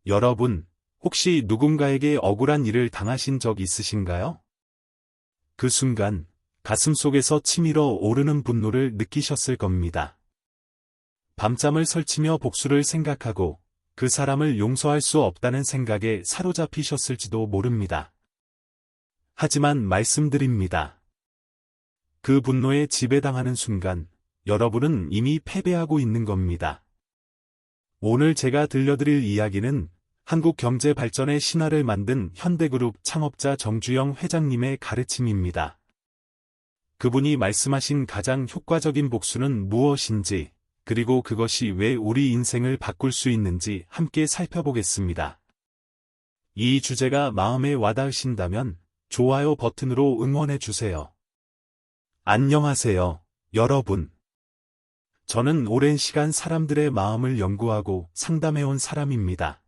여러분, 혹시 누군가에게 억울한 일을 당하신 적 있으신가요? 그 순간, 가슴속에서 치밀어 오르는 분노를 느끼셨을 겁니다. 밤잠을 설치며 복수를 생각하고 그 사람을 용서할 수 없다는 생각에 사로잡히셨을지도 모릅니다. 하지만 말씀드립니다. 그 분노에 지배당하는 순간, 여러분은 이미 패배하고 있는 겁니다. 오늘 제가 들려드릴 이야기는 한국 경제 발전의 신화를 만든 현대그룹 창업자 정주영 회장님의 가르침입니다. 그분이 말씀하신 가장 효과적인 복수는 무엇인지, 그리고 그것이 왜 우리 인생을 바꿀 수 있는지 함께 살펴보겠습니다. 이 주제가 마음에 와닿으신다면 좋아요 버튼으로 응원해주세요. 안녕하세요, 여러분. 저는 오랜 시간 사람들의 마음을 연구하고 상담해온 사람입니다.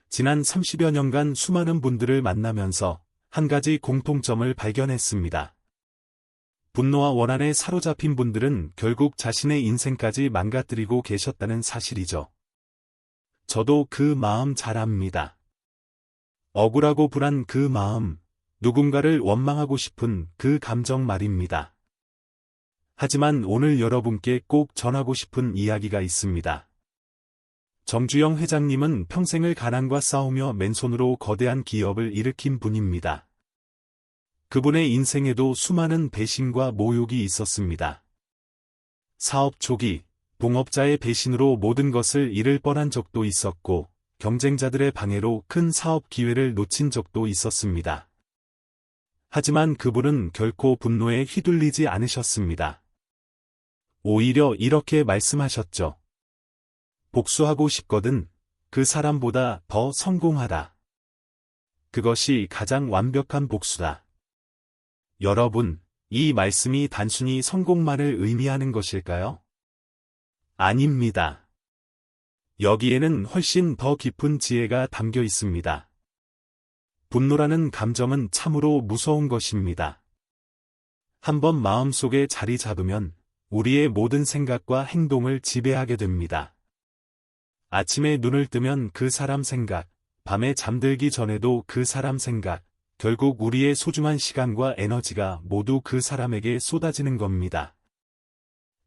지난 30여 년간 수많은 분들을 만나면서 한 가지 공통점을 발견했습니다. 분노와 원한에 사로잡힌 분들은 결국 자신의 인생까지 망가뜨리고 계셨다는 사실이죠. 저도 그 마음 잘 압니다. 억울하고 불안 그 마음, 누군가를 원망하고 싶은 그 감정 말입니다. 하지만 오늘 여러분께 꼭 전하고 싶은 이야기가 있습니다. 정주영 회장님은 평생을 가난과 싸우며 맨손으로 거대한 기업을 일으킨 분입니다. 그분의 인생에도 수많은 배신과 모욕이 있었습니다. 사업 초기, 동업자의 배신으로 모든 것을 잃을 뻔한 적도 있었고, 경쟁자들의 방해로 큰 사업 기회를 놓친 적도 있었습니다. 하지만 그분은 결코 분노에 휘둘리지 않으셨습니다. 오히려 이렇게 말씀하셨죠. 복수하고 싶거든 그 사람보다 더 성공하라. 그것이 가장 완벽한 복수다. 여러분, 이 말씀이 단순히 성공만을 의미하는 것일까요? 아닙니다. 여기에는 훨씬 더 깊은 지혜가 담겨 있습니다. 분노라는 감정은 참으로 무서운 것입니다. 한번 마음속에 자리 잡으면 우리의 모든 생각과 행동을 지배하게 됩니다. 아침에 눈을 뜨면 그 사람 생각, 밤에 잠들기 전에도 그 사람 생각, 결국 우리의 소중한 시간과 에너지가 모두 그 사람에게 쏟아지는 겁니다.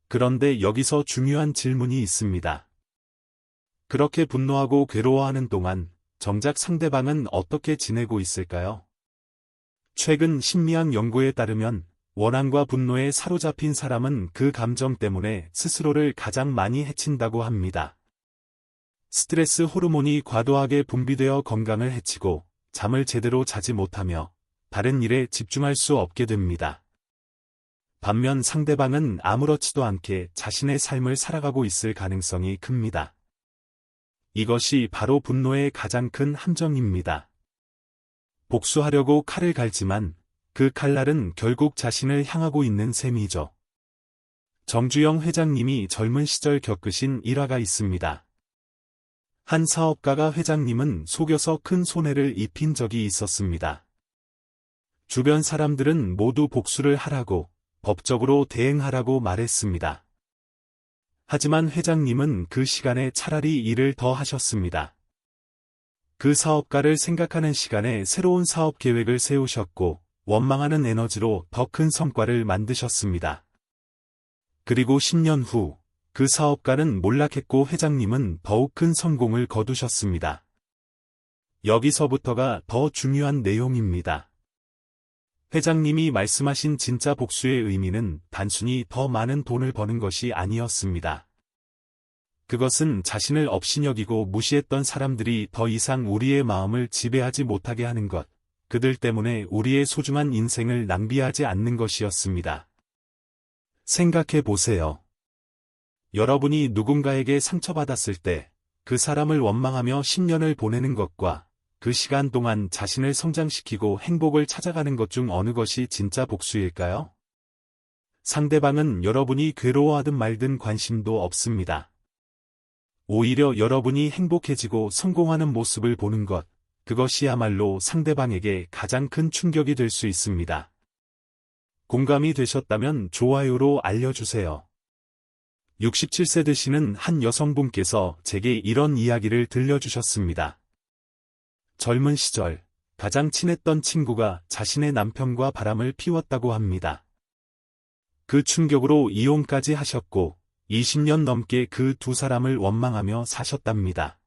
그런데 여기서 중요한 질문이 있습니다. 그렇게 분노하고 괴로워하는 동안 정작 상대방은 어떻게 지내고 있을까요? 최근 심리학 연구에 따르면 원한과 분노에 사로잡힌 사람은 그 감정 때문에 스스로를 가장 많이 해친다고 합니다. 스트레스 호르몬이 과도하게 분비되어 건강을 해치고 잠을 제대로 자지 못하며 다른 일에 집중할 수 없게 됩니다. 반면 상대방은 아무렇지도 않게 자신의 삶을 살아가고 있을 가능성이 큽니다. 이것이 바로 분노의 가장 큰 함정입니다. 복수하려고 칼을 갈지만 그 칼날은 결국 자신을 향하고 있는 셈이죠. 정주영 회장님이 젊은 시절 겪으신 일화가 있습니다. 한 사업가가 회장님은 속여서 큰 손해를 입힌 적이 있었습니다. 주변 사람들은 모두 복수를 하라고, 법적으로 대응하라고 말했습니다. 하지만 회장님은 그 시간에 차라리 일을 더 하셨습니다. 그 사업가를 생각하는 시간에 새로운 사업 계획을 세우셨고, 원망하는 에너지로 더 큰 성과를 만드셨습니다. 그리고 10년 후, 그 사업가는 몰락했고 회장님은 더욱 큰 성공을 거두셨습니다. 여기서부터가 더 중요한 내용입니다. 회장님이 말씀하신 진짜 복수의 의미는 단순히 더 많은 돈을 버는 것이 아니었습니다. 그것은 자신을 업신여기고 무시했던 사람들이 더 이상 우리의 마음을 지배하지 못하게 하는 것, 그들 때문에 우리의 소중한 인생을 낭비하지 않는 것이었습니다. 생각해 보세요. 여러분이 누군가에게 상처받았을 때 그 사람을 원망하며 10년을 보내는 것과 그 시간 동안 자신을 성장시키고 행복을 찾아가는 것 중 어느 것이 진짜 복수일까요? 상대방은 여러분이 괴로워하든 말든 관심도 없습니다. 오히려 여러분이 행복해지고 성공하는 모습을 보는 것, 그것이야말로 상대방에게 가장 큰 충격이 될 수 있습니다. 공감이 되셨다면 좋아요로 알려주세요. 67세 되시는 한 여성분께서 제게 이런 이야기를 들려주셨습니다. 젊은 시절 가장 친했던 친구가 자신의 남편과 바람을 피웠다고 합니다. 그 충격으로 이혼까지 하셨고 20년 넘게 그 두 사람을 원망하며 사셨답니다.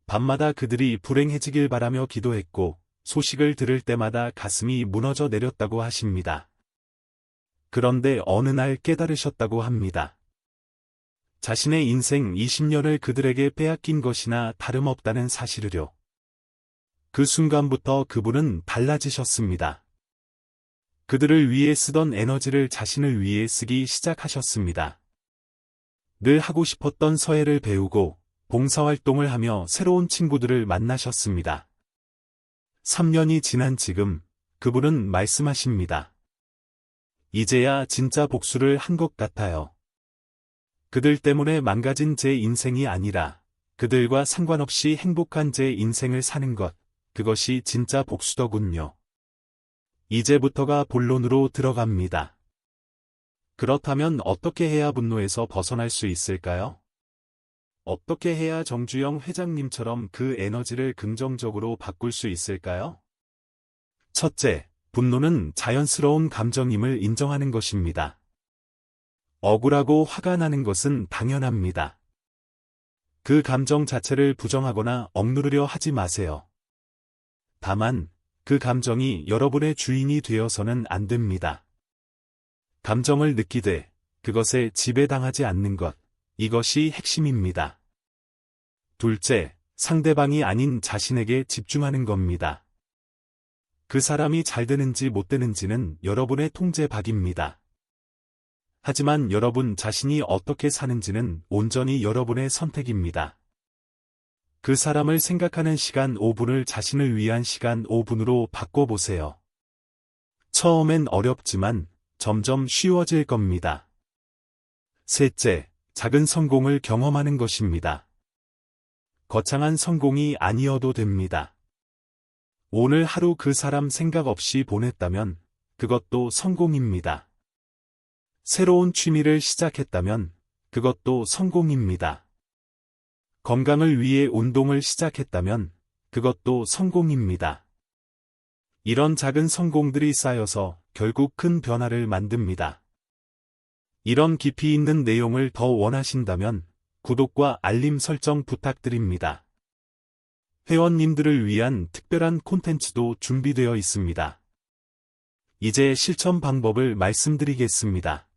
밤마다 그들이 불행해지길 바라며 기도했고 소식을 들을 때마다 가슴이 무너져 내렸다고 하십니다. 그런데 어느 날 깨달으셨다고 합니다. 자신의 인생 20년을 그들에게 빼앗긴 것이나 다름없다는 사실을요. 그 순간부터 그분은 달라지셨습니다. 그들을 위해 쓰던 에너지를 자신을 위해 쓰기 시작하셨습니다. 늘 하고 싶었던 서예를 배우고 봉사활동을 하며 새로운 친구들을 만나셨습니다. 3년이 지난 지금 그분은 말씀하십니다. 이제야 진짜 복수를 한 것 같아요. 그들 때문에 망가진 제 인생이 아니라 그들과 상관없이 행복한 제 인생을 사는 것, 그것이 진짜 복수더군요. 이제부터가 본론으로 들어갑니다. 그렇다면 어떻게 해야 분노에서 벗어날 수 있을까요? 어떻게 해야 정주영 회장님처럼 그 에너지를 긍정적으로 바꿀 수 있을까요? 첫째, 분노는 자연스러운 감정임을 인정하는 것입니다. 억울하고 화가 나는 것은 당연합니다. 그 감정 자체를 부정하거나 억누르려 하지 마세요. 다만, 그 감정이 여러분의 주인이 되어서는 안 됩니다. 감정을 느끼되 그것에 지배당하지 않는 것, 이것이 핵심입니다. 둘째, 상대방이 아닌 자신에게 집중하는 겁니다. 그 사람이 잘 되는지 못 되는지는 여러분의 통제 밖입니다. 하지만 여러분 자신이 어떻게 사는지는 온전히 여러분의 선택입니다. 그 사람을 생각하는 시간 5분을 자신을 위한 시간 5분으로 바꿔보세요. 처음엔 어렵지만 점점 쉬워질 겁니다. 셋째, 작은 성공을 경험하는 것입니다. 거창한 성공이 아니어도 됩니다. 오늘 하루 그 사람 생각 없이 보냈다면 그것도 성공입니다. 새로운 취미를 시작했다면 그것도 성공입니다. 건강을 위해 운동을 시작했다면 그것도 성공입니다. 이런 작은 성공들이 쌓여서 결국 큰 변화를 만듭니다. 이런 깊이 있는 내용을 더 원하신다면 구독과 알림 설정 부탁드립니다. 회원님들을 위한 특별한 콘텐츠도 준비되어 있습니다. 이제 실천 방법을 말씀드리겠습니다.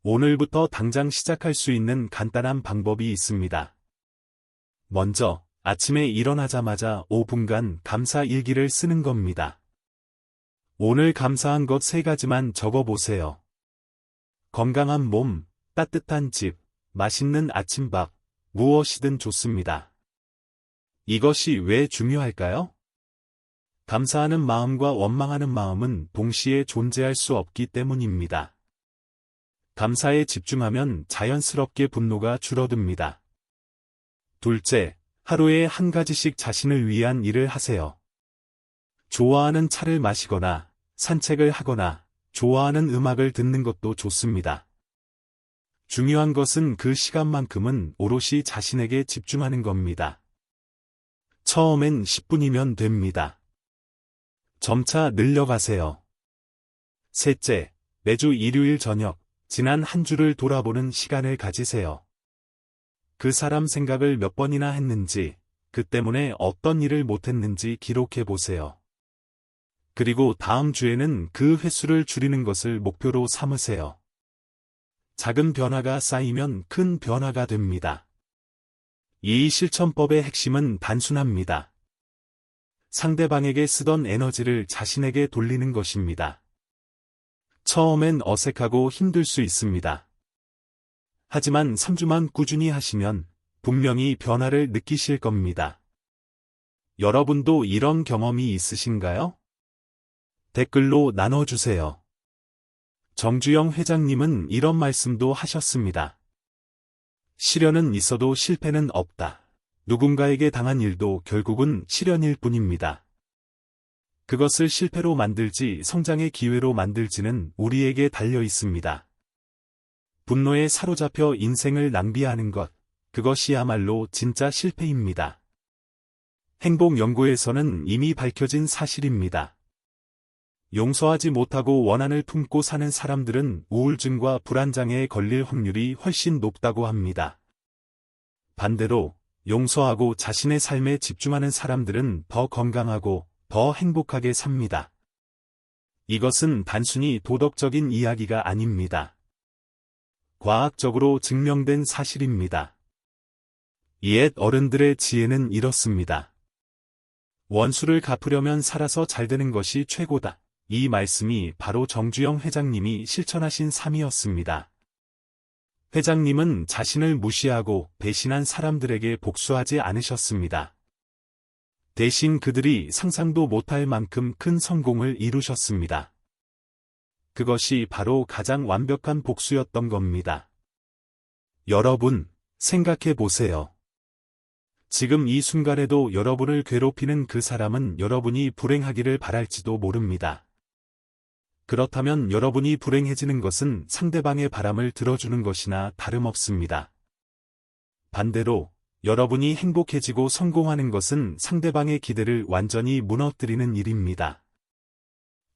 오늘부터 당장 시작할 수 있는 간단한 방법이 있습니다. 먼저, 아침에 일어나자마자 5분간 감사 일기를 쓰는 겁니다. 오늘 감사한 것 3가지만 적어보세요. 건강한 몸, 따뜻한 집, 맛있는 아침밥, 무엇이든 좋습니다. 이것이 왜 중요할까요? 감사하는 마음과 원망하는 마음은 동시에 존재할 수 없기 때문입니다. 감사에 집중하면 자연스럽게 분노가 줄어듭니다. 둘째, 하루에 한 가지씩 자신을 위한 일을 하세요. 좋아하는 차를 마시거나, 산책을 하거나, 좋아하는 음악을 듣는 것도 좋습니다. 중요한 것은 그 시간만큼은 오롯이 자신에게 집중하는 겁니다. 처음엔 10분이면 됩니다. 점차 늘려가세요. 셋째, 매주 일요일 저녁, 지난 한 주를 돌아보는 시간을 가지세요. 그 사람 생각을 몇 번이나 했는지, 그 때문에 어떤 일을 못했는지 기록해 보세요. 그리고 다음 주에는 그 횟수를 줄이는 것을 목표로 삼으세요. 작은 변화가 쌓이면 큰 변화가 됩니다. 이 실천법의 핵심은 단순합니다. 상대방에게 쓰던 에너지를 자신에게 돌리는 것입니다. 처음엔 어색하고 힘들 수 있습니다. 하지만 3주만 꾸준히 하시면 분명히 변화를 느끼실 겁니다. 여러분도 이런 경험이 있으신가요? 댓글로 나눠주세요. 정주영 회장님은 이런 말씀도 하셨습니다. 시련은 있어도 실패는 없다. 누군가에게 당한 일도 결국은 시련일 뿐입니다. 그것을 실패로 만들지 성장의 기회로 만들지는 우리에게 달려 있습니다. 분노에 사로잡혀 인생을 낭비하는 것, 그것이야말로 진짜 실패입니다. 행복 연구에서는 이미 밝혀진 사실입니다. 용서하지 못하고 원한을 품고 사는 사람들은 우울증과 불안장애에 걸릴 확률이 훨씬 높다고 합니다. 반대로 용서하고 자신의 삶에 집중하는 사람들은 더 건강하고 더 행복하게 삽니다. 이것은 단순히 도덕적인 이야기가 아닙니다. 과학적으로 증명된 사실입니다. 옛 어른들의 지혜는 이렇습니다. 원수를 갚으려면 살아서 잘 되는 것이 최고다. 이 말씀이 바로 정주영 회장님이 실천하신 삶이었습니다. 회장님은 자신을 무시하고 배신한 사람들에게 복수하지 않으셨습니다. 대신 그들이 상상도 못할 만큼 큰 성공을 이루셨습니다. 그것이 바로 가장 완벽한 복수였던 겁니다. 여러분, 생각해 보세요. 지금 이 순간에도 여러분을 괴롭히는 그 사람은 여러분이 불행하기를 바랄지도 모릅니다. 그렇다면 여러분이 불행해지는 것은 상대방의 바람을 들어주는 것이나 다름없습니다. 반대로 여러분이 행복해지고 성공하는 것은 상대방의 기대를 완전히 무너뜨리는 일입니다.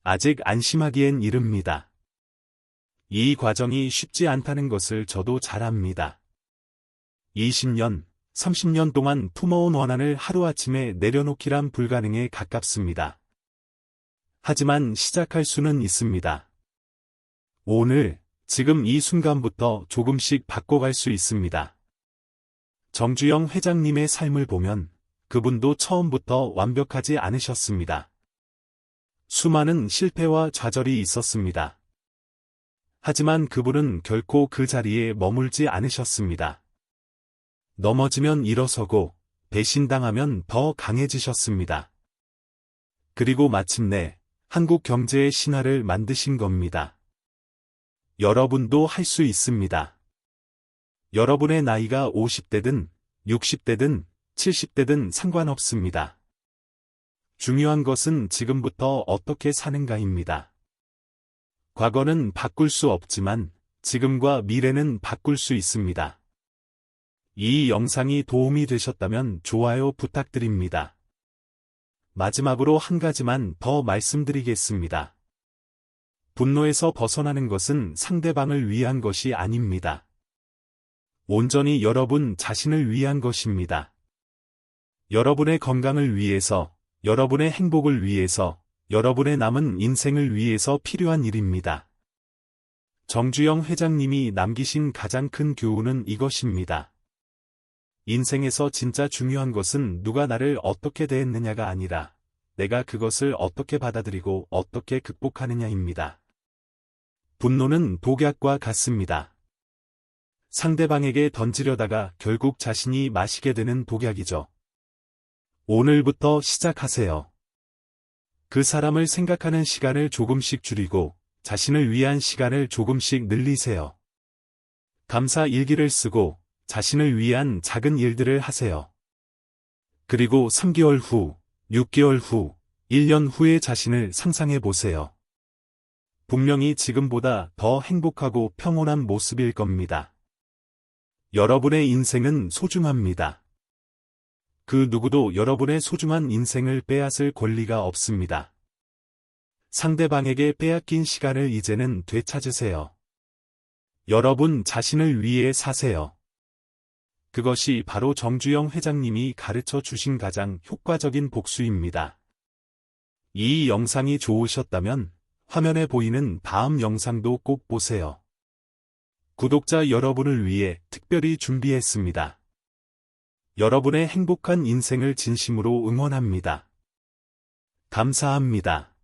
아직 안심하기엔 이릅니다. 이 과정이 쉽지 않다는 것을 저도 잘 압니다. 20년, 30년 동안 품어온 원한을 하루아침에 내려놓기란 불가능에 가깝습니다. 하지만 시작할 수는 있습니다. 오늘, 지금 이 순간부터 조금씩 바꿔갈 수 있습니다. 정주영 회장님의 삶을 보면 그분도 처음부터 완벽하지 않으셨습니다. 수많은 실패와 좌절이 있었습니다. 하지만 그분은 결코 그 자리에 머물지 않으셨습니다. 넘어지면 일어서고 배신당하면 더 강해지셨습니다. 그리고 마침내 한국 경제의 신화를 만드신 겁니다. 여러분도 할 수 있습니다. 여러분의 나이가 50대든 60대든 70대든 상관없습니다. 중요한 것은 지금부터 어떻게 사는가입니다. 과거는 바꿀 수 없지만 지금과 미래는 바꿀 수 있습니다. 이 영상이 도움이 되셨다면 좋아요 부탁드립니다. 마지막으로 한 가지만 더 말씀드리겠습니다. 분노에서 벗어나는 것은 상대방을 위한 것이 아닙니다. 온전히 여러분 자신을 위한 것입니다. 여러분의 건강을 위해서, 여러분의 행복을 위해서, 여러분의 남은 인생을 위해서 필요한 일입니다. 정주영 회장님이 남기신 가장 큰 교훈은 이것입니다. 인생에서 진짜 중요한 것은 누가 나를 어떻게 대했느냐가 아니라 내가 그것을 어떻게 받아들이고 어떻게 극복하느냐입니다. 분노는 독약과 같습니다. 상대방에게 던지려다가 결국 자신이 마시게 되는 독약이죠. 오늘부터 시작하세요. 그 사람을 생각하는 시간을 조금씩 줄이고 자신을 위한 시간을 조금씩 늘리세요. 감사 일기를 쓰고 자신을 위한 작은 일들을 하세요. 그리고 3개월 후, 6개월 후, 1년 후의 자신을 상상해 보세요. 분명히 지금보다 더 행복하고 평온한 모습일 겁니다. 여러분의 인생은 소중합니다. 그 누구도 여러분의 소중한 인생을 빼앗을 권리가 없습니다. 상대방에게 빼앗긴 시간을 이제는 되찾으세요. 여러분 자신을 위해 사세요. 그것이 바로 정주영 회장님이 가르쳐 주신 가장 효과적인 복수입니다. 이 영상이 좋으셨다면 화면에 보이는 다음 영상도 꼭 보세요. 구독자 여러분을 위해 특별히 준비했습니다. 여러분의 행복한 인생을 진심으로 응원합니다. 감사합니다.